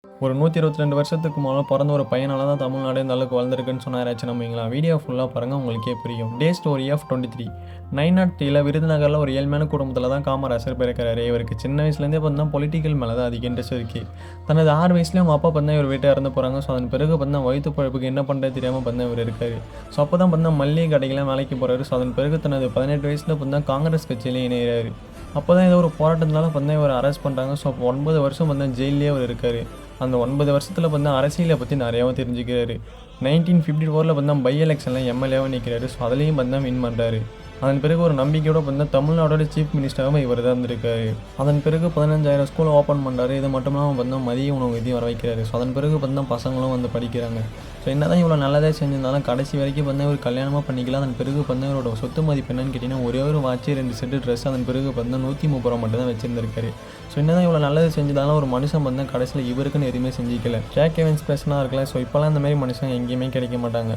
ஒரு 122 வருஷத்துக்கு முன்னால பிறந்த ஒரு பையனால தான் தமிழ்நாடு இந்த அளவுக்கு வளர்ந்துருக்குன்னு சொன்னாராச்சும் நம்புவீங்களா? வீடியோ ஃபுல்லாக பாருங்கள், உங்களுக்கே புரியும். டே ஸ்டோரி ஆஃப் 23. 903 விருதுநகரில் ஒரு ஏழ்மையான குடும்பத்தில் தான் காமராசர் பிறக்கிறாரு. இவருக்கு சின்ன வயசுலேருந்தே பார்த்தீங்கன்னா பொலிட்டிக்கல் மேலே தான் அதிக இன்ட்ரெஸ்ட் இருக்குது. தனது 6 வயசுலேயே அவங்க அப்பா பார்த்தீங்கன்னா இவர் வீட்டை இறந்து போகிறாங்க. ஸோ அதன் பிறகு பார்த்தீங்கன்னா வயிற்று பழப்புக்கு என்ன பண்ணுறது தெரியாமல் பார்த்தீங்கன்னா இவர் இருக்கார். ஸோ அப்போ தான் பார்த்தீங்கன்னா மல்லிகை கடைக்கெல்லாம் வேலைக்கு போகிறாரு. ஸோ அதன் பிறகு தனது 18 வயசில் பார்த்தீங்கன்னா காங்கிரஸ் கட்சியிலே இணைகிறாரு. அப்போ தான் ஏதோ ஒரு போராட்டத்தினால பார்த்தீங்கன்னா இவர் அரெஸ்ட் பண்ணுறாங்க. ஸோ அப்போ 9 வருஷம் பார்த்தீங்கன்னா ஜெயிலே அவர் இருக்கார். அந்த 9 வருஷத்தில் பார்த்தீங்கன்னா அரசியலை பற்றி நிறையாவும் தெரிஞ்சுக்கிறாரு. 1954 பார்த்தீங்கன்னா பை எலெக்ஷனில் எம்எல்ஏவாக நிற்கிறாரு. ஸோ அதுலேயும் பார்த்தீங்கன்னா வின் பண்ணுறாரு. அதன் பிறகு ஒரு நம்பிக்கையோட பார்த்தீங்கன்னா தமிழ்நாடோட சீஃப் மினிஸ்டராகவும் இவர் தான் இருந்திருக்காரு. அதன் பிறகு 15,000 ஸ்கூலை ஓப்பன் பண்ணுறாரு. இது மட்டும் இல்லாமல் பார்த்தீங்கன்னா மதிய உணவு விதியும் வர வைக்கிறாரு. ஸோ அதன் பிறகு பார்த்தீங்கன்னா பசங்களும் வந்து படிக்கிறாங்க. ஸோ என்ன தான் இவ்வளோ நல்லதே செஞ்சிருந்தாலும் கடைசி வரைக்கும் பார்த்தீங்கன்னா ஒரு கல்யாணமாக பண்ணிக்கலாம். அதன் பிறகு பார்த்தீங்கன்னா இவரோட சொத்து மதிப்பு என்னன்னு கேட்டிங்கன்னா ஒரே ஒரு வாட்ச், 2 செட்டு ட்ரெஸ், அதன் பிறகு பார்த்தீங்கன்னா 130 ரூபா மட்டும் தான் வச்சிருந்திருக்காரு. ஸோ என்ன தான் இவ்வளோ நல்லது செஞ்சதாலும் ஒரு மனுஷன் பார்த்தீங்கன்னா கடைசியில் இவருக்குன்னு எதுவுமே செஞ்சிக்கல. ஜாக் எவன்ஸ் பேசினா இருக்கலாம். ஸோ இப்போலாம் இந்த மாதிரி மனுஷன் எங்கேயுமே கிடைக்க மாட்டாங்க.